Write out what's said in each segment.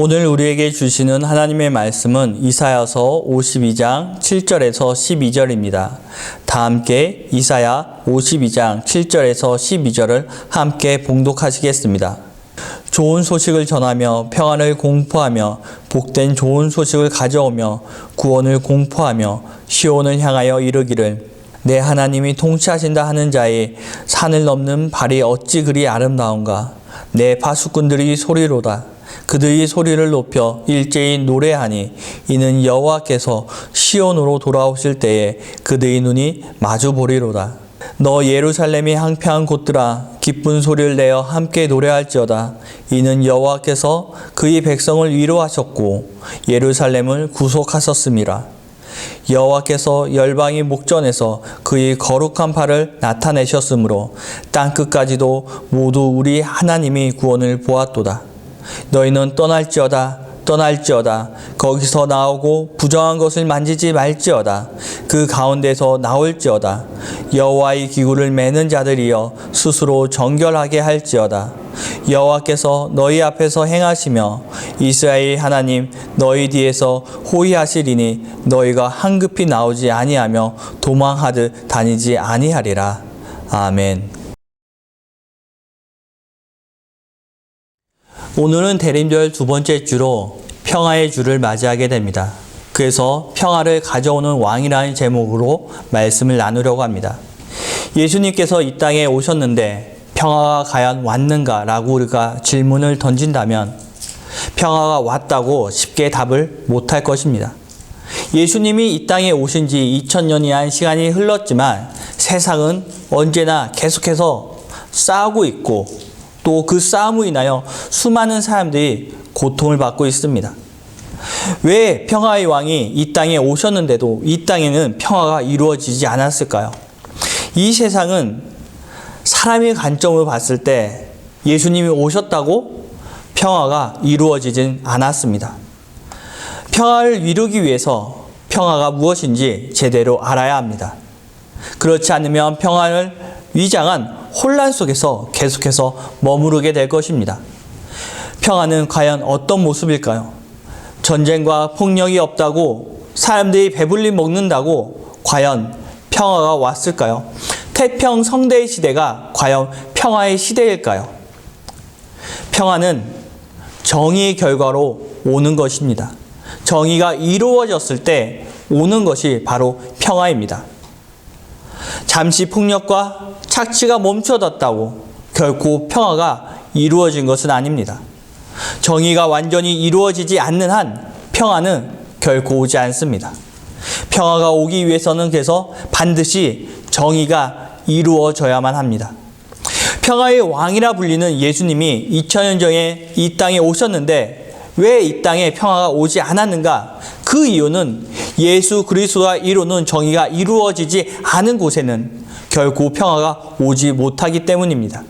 오늘 우리에게 주시는 하나님의 말씀은 이사야서 52장 7절에서 12절입니다. 다 함께 이사야 52장 7절에서 12절을 함께 봉독하시겠습니다. 좋은 소식을 전하며 평안을 공포하며 복된 좋은 소식을 가져오며 구원을 공포하며 시온을 향하여 이르기를 내 하나님이 통치하신다 하는 자의 산을 넘는 발이 어찌 그리 아름다운가. 내 파수꾼들이 소리로다. 그들이 소리를 높여 일제히 노래하니 이는 여호와께서 시온으로 돌아오실 때에 그들의 눈이 마주 보리로다. 너 예루살렘이 항폐한 곳들아 기쁜 소리를 내어 함께 노래할지어다. 이는 여호와께서 그의 백성을 위로하셨고 예루살렘을 구속하셨음이라. 여호와께서 열방의 목전에서 그의 거룩한 팔을 나타내셨으므로 땅끝까지도 모두 우리 하나님이 구원을 보았도다. 너희는 떠날지어다 거기서 나오고 부정한 것을 만지지 말지어다. 그 가운데서 나올지어다. 여호와의 기구를 매는 자들이여 스스로 정결하게 할지어다. 여호와께서 너희 앞에서 행하시며 이스라엘 하나님 너희 뒤에서 호위하시리니 너희가 한급히 나오지 아니하며 도망하듯 다니지 아니하리라. 아멘. 오늘은 대림절 두 번째 주로 평화의 주를 맞이하게 됩니다. 그래서 평화를 가져오는 왕이라는 제목으로 말씀을 나누려고 합니다. 예수님께서 이 땅에 오셨는데 평화가 과연 왔는가 라고 우리가 질문을 던진다면 평화가 왔다고 쉽게 답을 못할 것입니다. 예수님이 이 땅에 오신 지 2000년이란 시간이 흘렀지만 세상은 언제나 계속해서 싸우고 있고 또 그 싸움으로 인하여 수많은 사람들이 고통을 받고 있습니다. 왜 평화의 왕이 이 땅에 오셨는데도 이 땅에는 평화가 이루어지지 않았을까요? 이 세상은 사람의 관점으로 봤을 때 예수님이 오셨다고 평화가 이루어지진 않았습니다. 평화를 이루기 위해서 평화가 무엇인지 제대로 알아야 합니다. 그렇지 않으면 평화를 위장한 혼란 속에서 계속해서 머무르게 될 것입니다. 평화는 과연 어떤 모습일까요? 전쟁과 폭력이 없다고 사람들이 배불리 먹는다고 과연 평화가 왔을까요? 태평성대의 시대가 과연 평화의 시대일까요? 평화는 정의의 결과로 오는 것입니다. 정의가 이루어졌을 때 오는 것이 바로 평화입니다. 잠시 폭력과 착취가 멈춰졌다고 결코 평화가 이루어진 것은 아닙니다. 정의가 완전히 이루어지지 않는 한 평화는 결코 오지 않습니다. 평화가 오기 위해서는 그래서 반드시 정의가 이루어져야만 합니다. 평화의 왕이라 불리는 예수님이 2000년 전에 이 땅에 오셨는데 왜 이 땅에 평화가 오지 않았는가? 그 이유는 예수 그리스도가 이루는 정의가 이루어지지 않은 곳에는 결코 평화가 오지 못하기 때문입니다.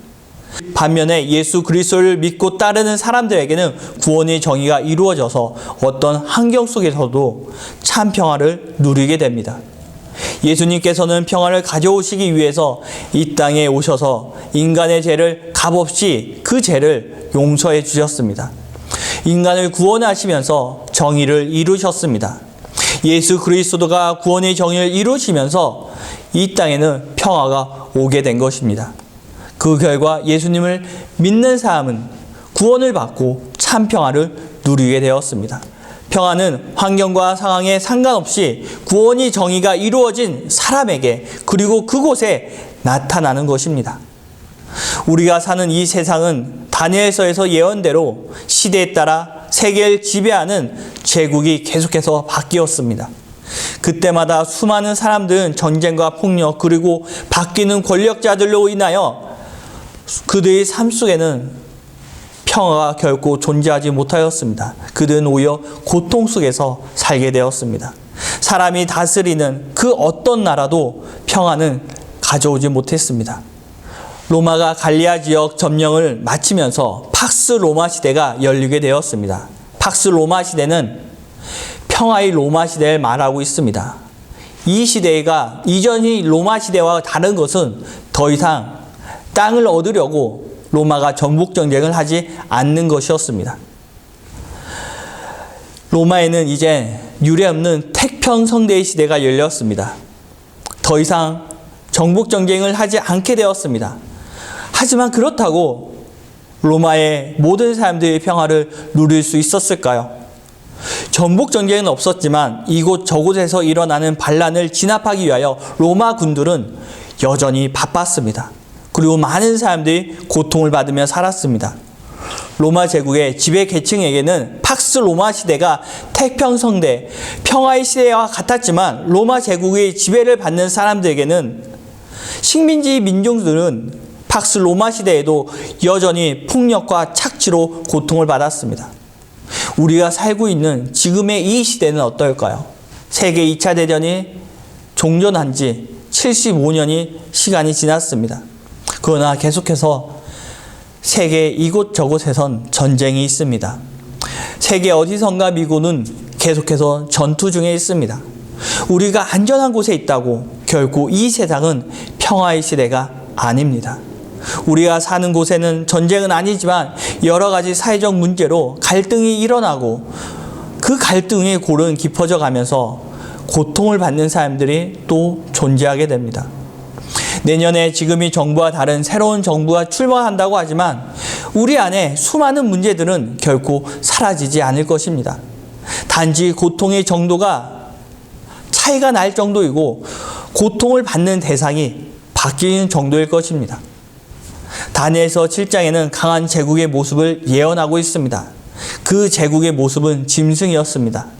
반면에 예수 그리스도를 믿고 따르는 사람들에게는 구원의 정의가 이루어져서 어떤 환경 속에서도 참 평화를 누리게 됩니다. 예수님께서는 평화를 가져오시기 위해서 이 땅에 오셔서 인간의 죄를 값없이 그 죄를 용서해 주셨습니다. 인간을 구원하시면서 정의를 이루셨습니다. 예수 그리스도가 구원의 정의를 이루시면서 이 땅에는 평화가 오게 된 것입니다. 그 결과 예수님을 믿는 사람은 구원을 받고 참 평화를 누리게 되었습니다. 평화는 환경과 상황에 상관없이 구원의 정의가 이루어진 사람에게 그리고 그곳에 나타나는 것입니다. 우리가 사는 이 세상은 다니엘서에서 예언대로 시대에 따라 세계를 지배하는 제국이 계속해서 바뀌었습니다. 그때마다 수많은 사람들은 전쟁과 폭력 그리고 바뀌는 권력자들로 인하여 그들의 삶 속에는 평화가 결코 존재하지 못하였습니다. 그들은 오히려 고통 속에서 살게 되었습니다. 사람이 다스리는 그 어떤 나라도 평화는 가져오지 못했습니다. 로마가 갈리아 지역 점령을 마치면서 팍스 로마 시대가 열리게 되었습니다. 팍스 로마 시대는 평화의 로마 시대를 말하고 있습니다. 이 시대가 이전의 로마 시대와 다른 것은 더 이상 땅을 얻으려고 로마가 전복 전쟁을 하지 않는 것이었습니다. 로마에는 이제 유례없는 태평성대의 시대가 열렸습니다. 더 이상 정복 전쟁을 하지 않게 되었습니다. 하지만 그렇다고 로마의 모든 사람들의 평화를 누릴 수 있었을까요? 정복 전쟁은 없었지만 이곳 저곳에서 일어나는 반란을 진압하기 위하여 로마 군들은 여전히 바빴습니다. 그리고 많은 사람들이 고통을 받으며 살았습니다. 로마 제국의 지배 계층에게는 팍스 로마 시대가 태평성대, 평화의 시대와 같았지만 로마 제국의 지배를 받는 사람들에게는 식민지 민중들은 팍스 로마 시대에도 여전히 폭력과 착취로 고통을 받았습니다. 우리가 살고 있는 지금의 이 시대는 어떨까요? 세계 2차 대전이 종전한 지 75년이 시간이 지났습니다. 그러나 계속해서 세계 이곳저곳에선 전쟁이 있습니다. 세계 어디선가 미군은 계속해서 전투 중에 있습니다. 우리가 안전한 곳에 있다고 결코 이 세상은 평화의 시대가 아닙니다. 우리가 사는 곳에는 전쟁은 아니지만 여러 가지 사회적 문제로 갈등이 일어나고 그 갈등의 골은 깊어져 가면서 고통을 받는 사람들이 또 존재하게 됩니다. 내년에 지금의 정부와 다른 새로운 정부가 출범한다고 하지만 우리 안에 수많은 문제들은 결코 사라지지 않을 것입니다. 단지 고통의 정도가 차이가 날 정도이고 고통을 받는 대상이 바뀌는 정도일 것입니다. 다니엘서 7장에는 강한 제국의 모습을 예언하고 있습니다. 그 제국의 모습은 짐승이었습니다.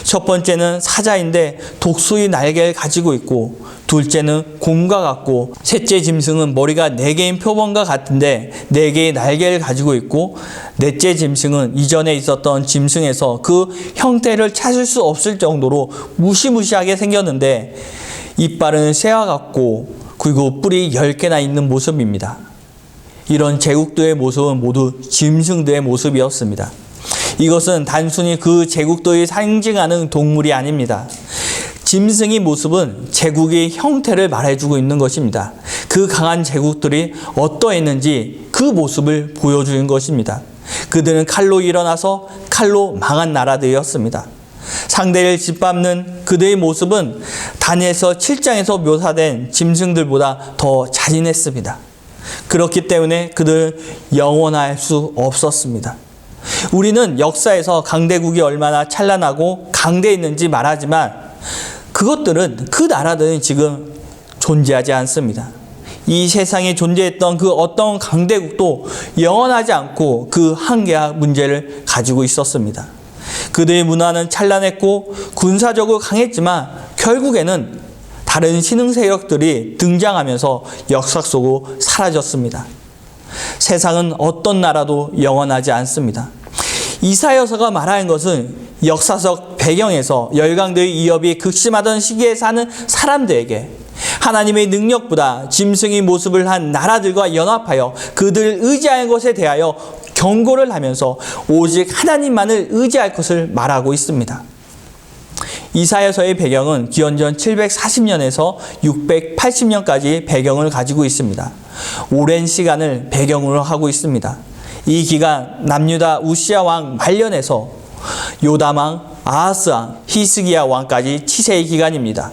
첫 번째는 사자인데 독수리 날개를 가지고 있고, 둘째는 곰과 같고, 셋째 짐승은 머리가 4개인 표범과 같은데 4개의 날개를 가지고 있고, 넷째 짐승은 이전에 있었던 짐승에서 그 형태를 찾을 수 없을 정도로 무시무시하게 생겼는데 이빨은 새와 같고 그리고 뿔이 10개나 있는 모습입니다. 이런 제국들의 모습은 모두 짐승들의 모습이었습니다. 이것은 단순히 그 제국들이 상징하는 동물이 아닙니다. 짐승의 모습은 제국의 형태를 말해주고 있는 것입니다. 그 강한 제국들이 어떠했는지 그 모습을 보여주는 것입니다. 그들은 칼로 일어나서 칼로 망한 나라들이었습니다. 상대를 짓밟는 그들의 모습은 다니엘서 7장에서 묘사된 짐승들보다 더 잔인했습니다. 그렇기 때문에 그들은 영원할 수 없었습니다. 우리는 역사에서 강대국이 얼마나 찬란하고 강대했는지 말하지만 그것들은, 그 나라들은 지금 존재하지 않습니다. 이 세상에 존재했던 그 어떤 강대국도 영원하지 않고 그 한계와 문제를 가지고 있었습니다. 그들의 문화는 찬란했고 군사적으로 강했지만 결국에는 다른 신흥 세력들이 등장하면서 역사 속으로 사라졌습니다. 세상은 어떤 나라도 영원하지 않습니다. 이사야서가 말하는 것은 역사적 배경에서 열강들의 위협이 극심하던 시기에 사는 사람들에게 하나님의 능력보다 짐승의 모습을 한 나라들과 연합하여 그들을 의지하는 것에 대하여 경고를 하면서 오직 하나님만을 의지할 것을 말하고 있습니다. 이사야서의 배경은 기원전 740년에서 680년까지 배경을 가지고 있습니다. 오랜 시간을 배경으로 하고 있습니다. 이 기간 남유다 우시야 왕 말년에서 요담 왕, 아하스 왕, 히스기야 왕까지 치세의 기간입니다.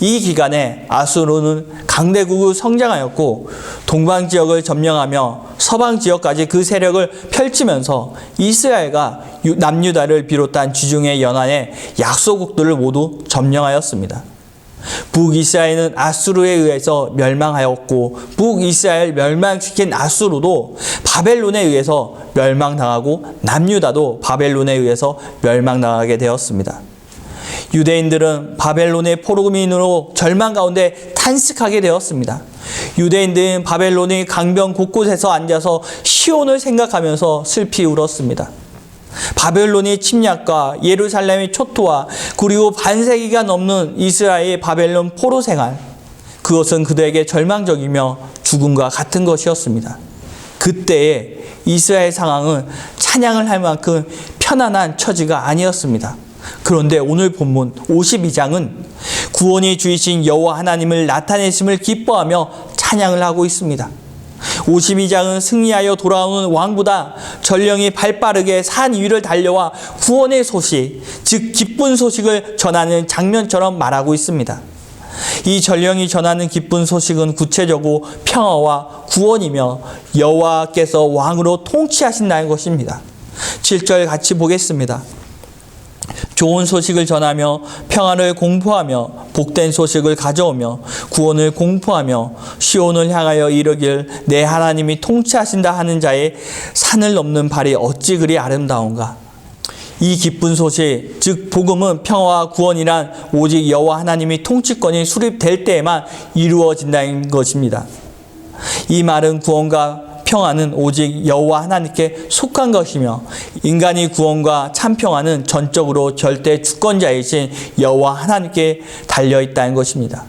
이 기간에 아수르는 강대국으로 성장하였고 동방 지역을 점령하며 서방 지역까지 그 세력을 펼치면서 이스라엘과 남유다를 비롯한 지중해 연안의 약소국들을 모두 점령하였습니다. 북이스라엘은 아수르에 의해서 멸망하였고 북이스라엘 멸망시킨 아수르도 바벨론에 의해서 멸망당하고 남유다도 바벨론에 의해서 멸망당하게 되었습니다. 유대인들은 바벨론의 포로민으로 절망 가운데 탄식하게 되었습니다. 유대인들은 바벨론의 강변 곳곳에서 앉아서 시온을 생각하면서 슬피 울었습니다. 바벨론의 침략과 예루살렘의 초토화, 그리고 반세기가 넘는 이스라엘의 바벨론 포로 생활, 그것은 그들에게 절망적이며 죽음과 같은 것이었습니다. 그때의 이스라엘 상황은 찬양을 할 만큼 편안한 처지가 아니었습니다. 그런데 오늘 본문 52장은 구원의 주이신 여호와 하나님을 나타내심을 기뻐하며 찬양을 하고 있습니다. 52장은 승리하여 돌아오는 왕보다 전령이 발빠르게 산 위를 달려와 구원의 소식, 즉 기쁜 소식을 전하는 장면처럼 말하고 있습니다. 이 전령이 전하는 기쁜 소식은 구체적으로 평화와 구원이며 여호와께서 왕으로 통치하신다는 것입니다. 7절 같이 보겠습니다. 좋은 소식을 전하며 평화를 공포하며 복된 소식을 가져오며 구원을 공포하며 시온을 향하여 이르길 내 하나님이 통치하신다 하는 자의 산을 넘는 발이 어찌 그리 아름다운가. 이 기쁜 소식, 즉 복음은 평화와 구원이란 오직 여호와 하나님이 통치권이 수립될 때에만 이루어진다는 것입니다. 이 말은 구원과 평화는 오직 여호와 하나님께 속한 것이며 인간의 구원과 참 평화는 전적으로 절대 주권자이신 여호와 하나님께 달려있다는 것입니다.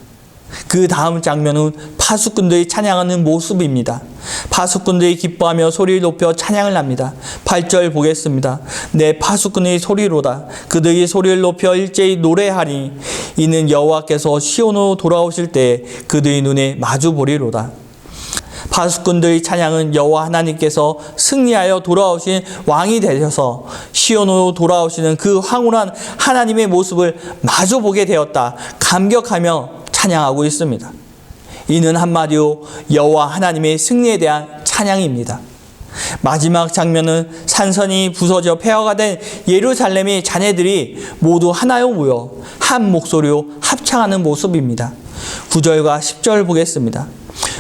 그 다음 장면은 파수꾼들이 찬양하는 모습입니다. 파수꾼들이 기뻐하며 소리를 높여 찬양을 합니다. 8절 보겠습니다. 내 파수꾼의 소리로다. 그들이 소리를 높여 일제히 노래하니 이는 여호와께서 시온으로 돌아오실 때 그들의 눈에 마주 보리로다. 파수꾼들의 찬양은 여호와 하나님께서 승리하여 돌아오신 왕이 되셔서 시온으로 돌아오시는 그 황홀한 하나님의 모습을 마주 보게 되었다. 감격하며 찬양하고 있습니다. 이는 한마디로 여호와 하나님의 승리에 대한 찬양입니다. 마지막 장면은 산선이 부서져 폐허가 된 예루살렘의 자녀들이 모두 하나로 모여 한 목소리로 합창하는 모습입니다. 9절과 10절 보겠습니다.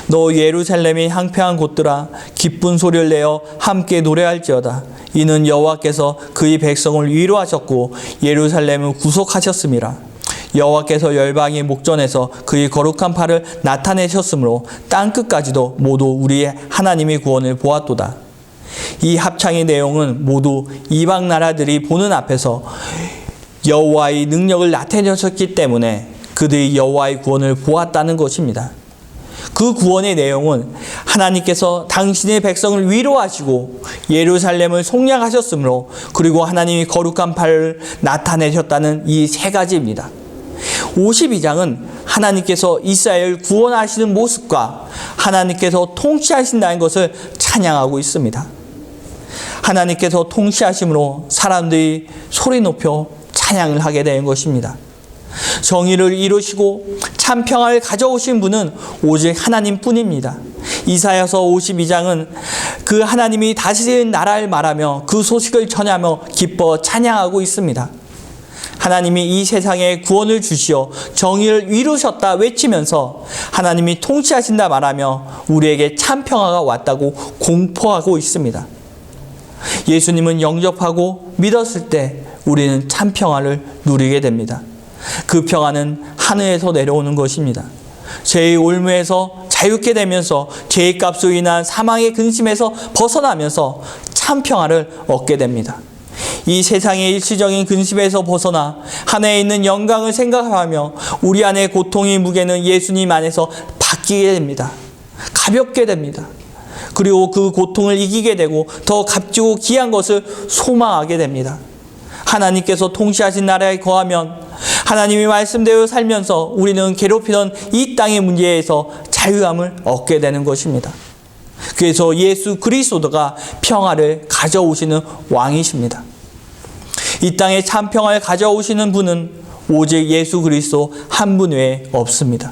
너 예루살렘이 황폐한 곳들아 기쁜 소리를 내어 함께 노래할지어다. 이는 여호와께서 그의 백성을 위로하셨고 예루살렘을 구속하셨음이라. 여호와께서 열방의 목전에서 그의 거룩한 팔을 나타내셨으므로 땅끝까지도 모두 우리의 하나님의 구원을 보았도다. 이 합창의 내용은 모두 이방 나라들이 보는 앞에서 여호와의 능력을 나타내셨기 때문에 그들이 여호와의 구원을 보았다는 것입니다. 그 구원의 내용은 하나님께서 당신의 백성을 위로하시고 예루살렘을 속량하셨으므로 그리고 하나님이 거룩한 팔을 나타내셨다는 이 세 가지입니다. 52장은 하나님께서 이스라엘을 구원하시는 모습과 하나님께서 통치하신다는 것을 찬양하고 있습니다. 하나님께서 통치하심으로 사람들이 소리 높여 찬양을 하게 되는 것입니다. 정의를 이루시고 참 평화를 가져오신 분은 오직 하나님뿐입니다. 이사야서 52장은 그 하나님이 다스리는 나라를 말하며 그 소식을 전하며 기뻐 찬양하고 있습니다. 하나님이 이 세상에 구원을 주시어 정의를 이루셨다 외치면서 하나님이 통치하신다 말하며 우리에게 참 평화가 왔다고 공포하고 있습니다. 예수님은 영접하고 믿었을 때 우리는 참 평화를 누리게 됩니다. 그 평화는 하늘에서 내려오는 것입니다. 죄의 올무에서 자유케 되면서 죄의 값으로 인한 사망의 근심에서 벗어나면서 참 평화를 얻게 됩니다. 이 세상의 일시적인 근심에서 벗어나 하늘에 있는 영광을 생각하며 우리 안의 고통의 무게는 예수님 안에서 바뀌게 됩니다. 가볍게 됩니다. 그리고 그 고통을 이기게 되고 더 값지고 귀한 것을 소망하게 됩니다. 하나님께서 통치하신 나라에 거하면 하나님의 말씀대로 살면서 우리는 괴롭히던 이 땅의 문제에서 자유함을 얻게 되는 것입니다. 그래서 예수 그리스도가 평화를 가져오시는 왕이십니다. 이 땅에 참 평화를 가져오시는 분은 오직 예수 그리스도 한 분 외에 없습니다.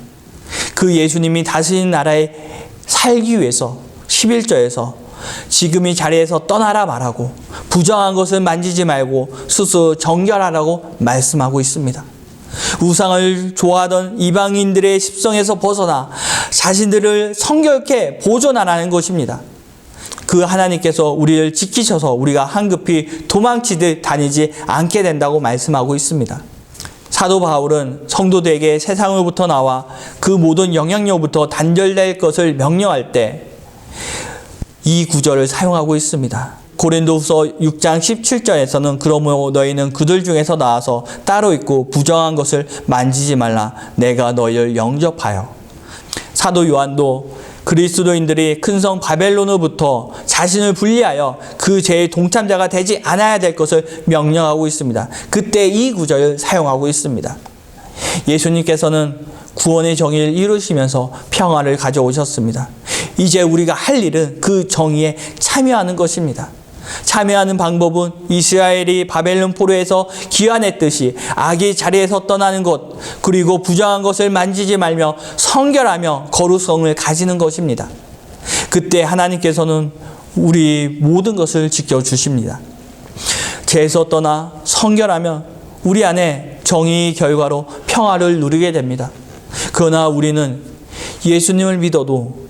그 예수님이 다스리는 나라에 살기 위해서 11절에서 지금 이 자리에서 떠나라 말하고 부정한 것을 만지지 말고 스스로 정결하라고 말씀하고 있습니다. 우상을 좋아하던 이방인들의 습성에서 벗어나 자신들을 성결케 보존하라는 것입니다. 그 하나님께서 우리를 지키셔서 우리가 한급히 도망치듯 다니지 않게 된다고 말씀하고 있습니다. 사도 바울은 성도들에게 세상으로부터 나와 그 모든 영향력부터 단절될 것을 명령할 때 이 구절을 사용하고 있습니다. 고린도후서 6장 17절에서는 그러므로 너희는 그들 중에서 나와서 따로 있고 부정한 것을 만지지 말라. 내가 너희를 영접하여. 사도 요한도 그리스도인들이 큰 성 바벨론으로부터 자신을 분리하여 그 죄의 동참자가 되지 않아야 될 것을 명령하고 있습니다. 그때 이 구절을 사용하고 있습니다. 예수님께서는 구원의 정의를 이루시면서 평화를 가져오셨습니다. 이제 우리가 할 일은 그 정의에 참여하는 것입니다. 참여하는 방법은 이스라엘이 바벨론 포로에서 귀환했듯이 악의 자리에서 떠나는 것, 그리고 부정한 것을 만지지 말며 성결하며 거룩성을 가지는 것입니다. 그때 하나님께서는 우리 모든 것을 지켜주십니다. 죄에서 떠나 성결하면 우리 안에 정의의 결과로 평화를 누리게 됩니다. 그러나 우리는 예수님을 믿어도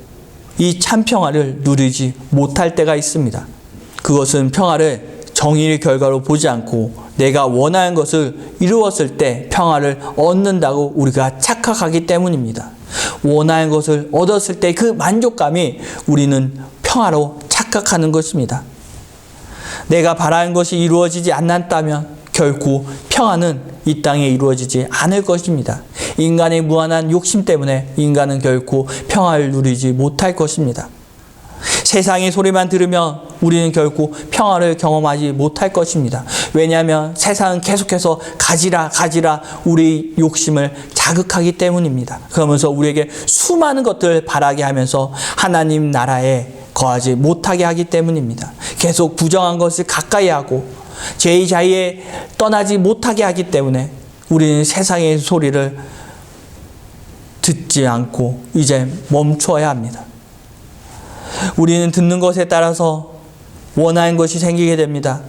이 참 평화를 누리지 못할 때가 있습니다. 그것은 평화를 정의의 결과로 보지 않고 내가 원하는 것을 이루었을 때 평화를 얻는다고 우리가 착각하기 때문입니다. 원하는 것을 얻었을 때 그 만족감이 우리는 평화로 착각하는 것입니다. 내가 바라는 것이 이루어지지 않았다면 결코 평화는 이 땅에 이루어지지 않을 것입니다. 인간의 무한한 욕심 때문에 인간은 결코 평화를 누리지 못할 것입니다. 세상의 소리만 들으면 우리는 결코 평화를 경험하지 못할 것입니다. 왜냐하면 세상은 계속해서 가지라 우리 욕심을 자극하기 때문입니다. 그러면서 우리에게 수많은 것들을 바라게 하면서 하나님 나라에 거하지 못하게 하기 때문입니다. 계속 부정한 것을 가까이 하고 죄의 자리에 떠나지 못하게 하기 때문에 우리는 세상의 소리를 듣지 않고 이제 멈춰야 합니다. 우리는 듣는 것에 따라서 원하는 것이 생기게 됩니다.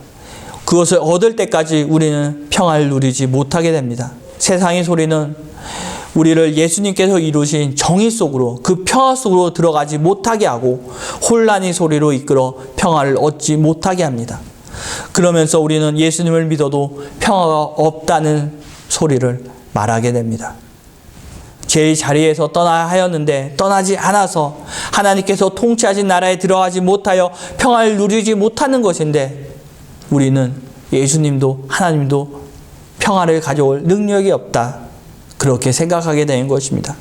그것을 얻을 때까지 우리는 평화를 누리지 못하게 됩니다. 세상의 소리는 우리를 예수님께서 이루신 정의 속으로, 그 평화 속으로 들어가지 못하게 하고 혼란의 소리로 이끌어 평화를 얻지 못하게 합니다. 그러면서 우리는 예수님을 믿어도 평화가 없다는 소리를 말하게 됩니다. 죄의 자리에서 떠나야 하였는데 떠나지 않아서 하나님께서 통치하신 나라에 들어가지 못하여 평화를 누리지 못하는 것인데 우리는 예수님도 하나님도 평화를 가져올 능력이 없다, 그렇게 생각하게 되는 것입니다.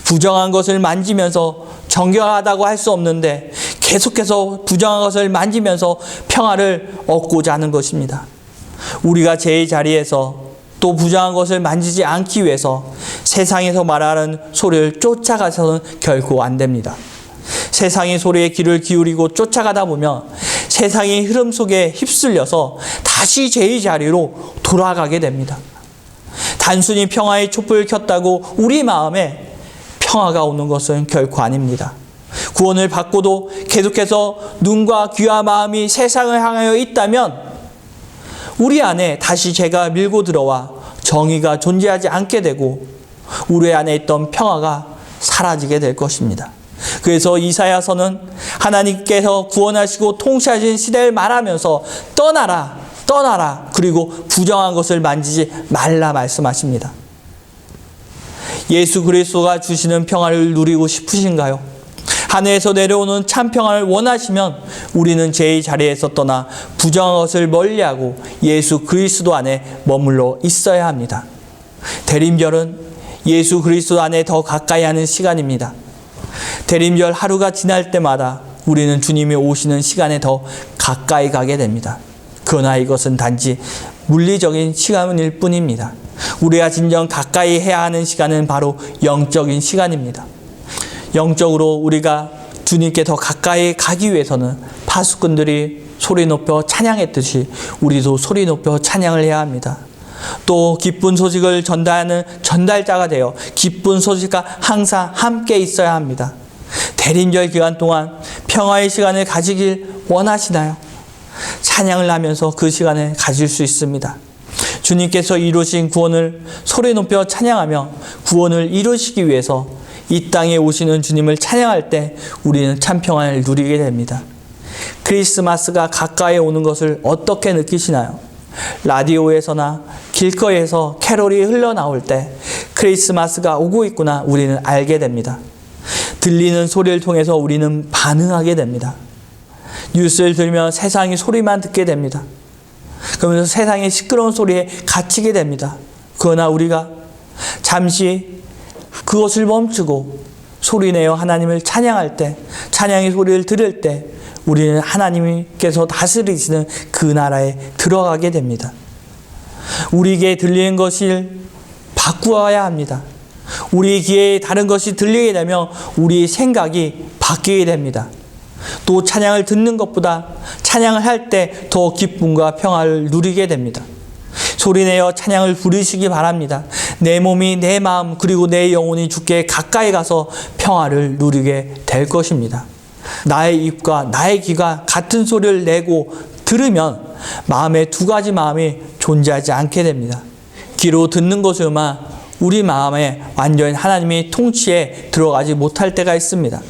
부정한 것을 만지면서 정결하다고 할 수 없는데 계속해서 부정한 것을 만지면서 평화를 얻고자 하는 것입니다. 우리가 죄의 자리에서 또 부정한 것을 만지지 않기 위해서 세상에서 말하는 소리를 쫓아가서는 결코 안 됩니다. 세상의 소리에 귀를 기울이고 쫓아가다 보면 세상의 흐름 속에 휩쓸려서 다시 죄의 자리로 돌아가게 됩니다. 단순히 평화의 촛불을 켰다고 우리 마음에 평화가 오는 것은 결코 아닙니다. 구원을 받고도 계속해서 눈과 귀와 마음이 세상을 향하여 있다면 우리 안에 다시 죄가 밀고 들어와 정의가 존재하지 않게 되고 우리 안에 있던 평화가 사라지게 될 것입니다. 그래서 이사야서는 하나님께서 구원하시고 통치하신 시대를 말하면서 떠나라 그리고 부정한 것을 만지지 말라 말씀하십니다. 예수 그리스도가 주시는 평화를 누리고 싶으신가요? 하늘에서 내려오는 참 평화를 원하시면 우리는 죄의 자리에서 떠나 부정한 것을 멀리하고 예수 그리스도 안에 머물러 있어야 합니다. 대림절은 예수 그리스도 안에 더 가까이 하는 시간입니다. 대림절 하루가 지날 때마다 우리는 주님이 오시는 시간에 더 가까이 가게 됩니다. 그러나 이것은 단지 물리적인 시간일 뿐입니다. 우리가 진정 가까이 해야 하는 시간은 바로 영적인 시간입니다. 영적으로 우리가 주님께 더 가까이 가기 위해서는 파수꾼들이 소리 높여 찬양했듯이 우리도 소리 높여 찬양을 해야 합니다. 또 기쁜 소식을 전달하는 전달자가 되어 기쁜 소식과 항상 함께 있어야 합니다. 대림절 기간 동안 평화의 시간을 가지길 원하시나요? 찬양을 하면서 그 시간을 가질 수 있습니다. 주님께서 이루신 구원을 소리 높여 찬양하며 구원을 이루시기 위해서 이 땅에 오시는 주님을 찬양할 때 우리는 참 평안을 누리게 됩니다. 크리스마스가 가까이 오는 것을 어떻게 느끼시나요? 라디오에서나 길거리에서 캐롤이 흘러나올 때 크리스마스가 오고 있구나 우리는 알게 됩니다. 들리는 소리를 통해서 우리는 반응하게 됩니다. 뉴스를 들으면 세상의 소리만 듣게 됩니다. 그러면서 세상의 시끄러운 소리에 갇히게 됩니다. 그러나 우리가 잠시 그것을 멈추고 소리내어 하나님을 찬양할 때, 찬양의 소리를 들을 때 우리는 하나님께서 다스리시는 그 나라에 들어가게 됩니다. 우리에게 들리는 것을 바꾸어야 합니다. 우리 귀에 다른 것이 들리게 되면 우리 생각이 바뀌게 됩니다. 또 찬양을 듣는 것보다 찬양을 할 때 더 기쁨과 평화를 누리게 됩니다. 소리내어 찬양을 부르시기 바랍니다. 내 몸이, 내 마음, 그리고 내 영혼이 주께 가까이 가서 평화를 누리게 될 것입니다. 나의 입과 나의 귀가 같은 소리를 내고 들으면 마음에 두 가지 마음이 존재하지 않게 됩니다. 귀로 듣는 것으로만 우리 마음에 완전히 하나님의 통치에 들어가지 못할 때가 있습니다.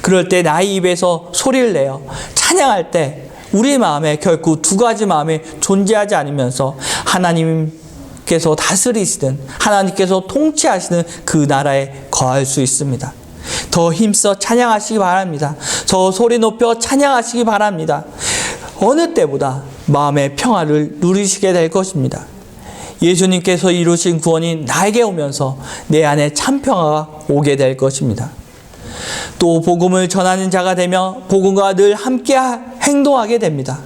그럴 때 나의 입에서 소리를 내어 찬양할 때 우리 마음에 결코 두 가지 마음이 존재하지 않으면서 하나님께서 다스리시든 하나님께서 통치하시는 그 나라에 거할 수 있습니다. 더 힘써 찬양하시기 바랍니다. 더 소리 높여 찬양하시기 바랍니다. 어느 때보다 마음의 평화를 누리시게 될 것입니다. 예수님께서 이루신 구원이 나에게 오면서 내 안에 참 평화가 오게 될 것입니다. 또 복음을 전하는 자가 되며 복음과 늘 함께 행동하게 됩니다.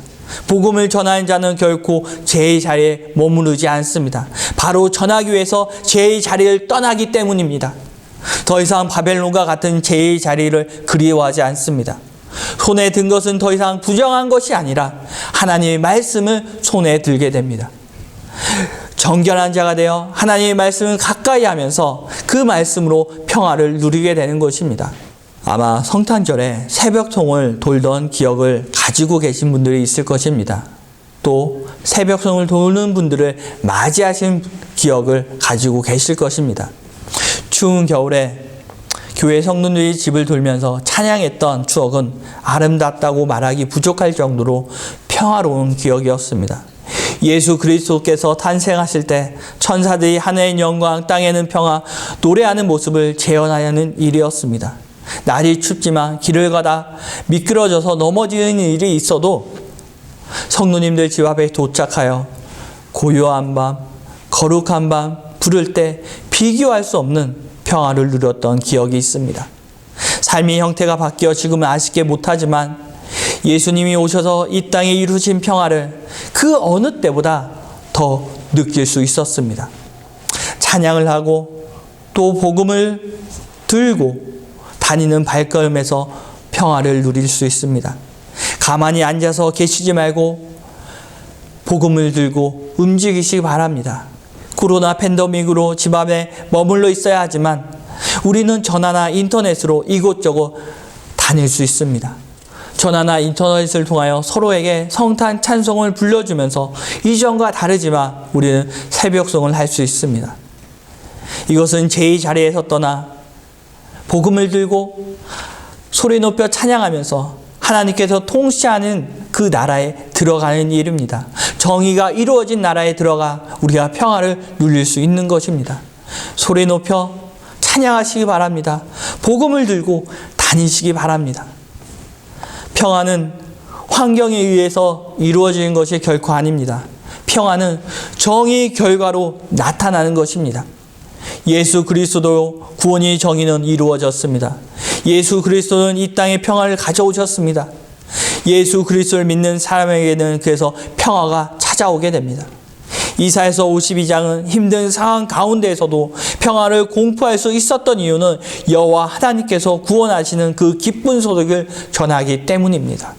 복음을 전하는 자는 결코 제 자리에 머무르지 않습니다. 바로 전하기 위해서 제 자리를 떠나기 때문입니다. 더 이상 바벨론과 같은 제 자리를 그리워하지 않습니다. 손에 든 것은 더 이상 부정한 것이 아니라 하나님의 말씀을 손에 들게 됩니다. 정결한 자가 되어 하나님의 말씀을 가까이 하면서 그 말씀으로 평화를 누리게 되는 것입니다. 아마 성탄절에 새벽송을 돌던 기억을 가지고 계신 분들이 있을 것입니다. 또 새벽송을 도는 분들을 맞이하신 기억을 가지고 계실 것입니다. 추운 겨울에 교회 성도들이 집을 돌면서 찬양했던 추억은 아름답다고 말하기 부족할 정도로 평화로운 기억이었습니다. 예수 그리스도께서 탄생하실 때 천사들이 하늘의 영광, 땅에는 평화, 노래하는 모습을 재현하는 일이었습니다. 날이 춥지만 길을 가다 미끄러져서 넘어지는 일이 있어도 성도님들 집 앞에 도착하여 고요한 밤, 거룩한 밤 부를 때 비교할 수 없는 평화를 누렸던 기억이 있습니다. 삶의 형태가 바뀌어 지금은 아쉽게 못하지만 예수님이 오셔서 이 땅에 이루신 평화를 그 어느 때보다 더 느낄 수 있었습니다. 찬양을 하고 또 복음을 들고 다니는 발걸음에서 평화를 누릴 수 있습니다. 가만히 앉아서 계시지 말고 복음을 들고 움직이시기 바랍니다. 코로나 팬데믹으로 집 안에 머물러 있어야 하지만 우리는 전화나 인터넷으로 이곳저곳 다닐 수 있습니다. 전화나 인터넷을 통하여 서로에게 성탄 찬송을 불러주면서 이전과 다르지만 우리는 새벽송을 할 수 있습니다. 이것은 제 자리에서 떠나 복음을 들고 소리 높여 찬양하면서 하나님께서 통치하는 그 나라에 들어가는 일입니다. 정의가 이루어진 나라에 들어가 우리가 평화를 누릴 수 있는 것입니다. 소리 높여 찬양하시기 바랍니다. 복음을 들고 다니시기 바랍니다. 평화는 환경에 의해서 이루어지는 것이 결코 아닙니다. 평화는 정의 결과로 나타나는 것입니다. 예수 그리스도 구원의 정의는 이루어졌습니다. 예수 그리스도는 이 땅에 평화를 가져오셨습니다. 예수 그리스도를 믿는 사람에게는 그래서 평화가 찾아오게 됩니다. 이사야서 52장은 힘든 상황 가운데에서도 평화를 공포할 수 있었던 이유는 여호와 하나님께서 구원하시는 그 기쁜 소식을 전하기 때문입니다.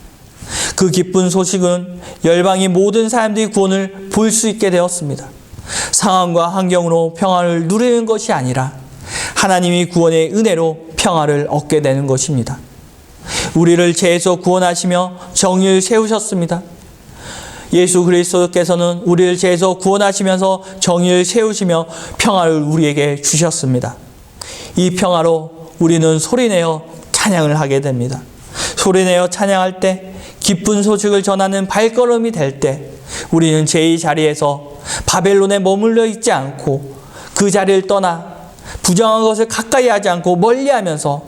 그 기쁜 소식은 열방의 모든 사람들이 구원을 볼 수 있게 되었습니다. 상황과 환경으로 평화를 누리는 것이 아니라 하나님이 구원의 은혜로 평화를 얻게 되는 것입니다. 우리를 죄에서 구원하시며 정의를 세우셨습니다. 예수 그리스도께서는 우리를 죄에서 구원하시면서 정의를 세우시며 평화를 우리에게 주셨습니다. 이 평화로 우리는 소리내어 찬양을 하게 됩니다. 소리내어 찬양할 때 기쁜 소식을 전하는 발걸음이 될 때 우리는 제 자리에서 바벨론에 머물러 있지 않고 그 자리를 떠나 부정한 것을 가까이 하지 않고 멀리하면서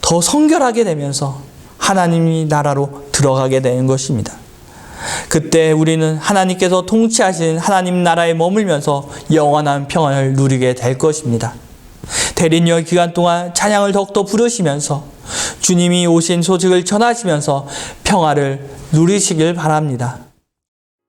더 성결하게 되면서 하나님의 나라로 들어가게 되는 것입니다. 그때 우리는 하나님께서 통치하신 하나님 나라에 머물면서 영원한 평안을 누리게 될 것입니다. 대린절 기간 동안 찬양을 더욱더 부르시면서 주님이 오신 소식을 전하시면서 평화를 누리시길 바랍니다.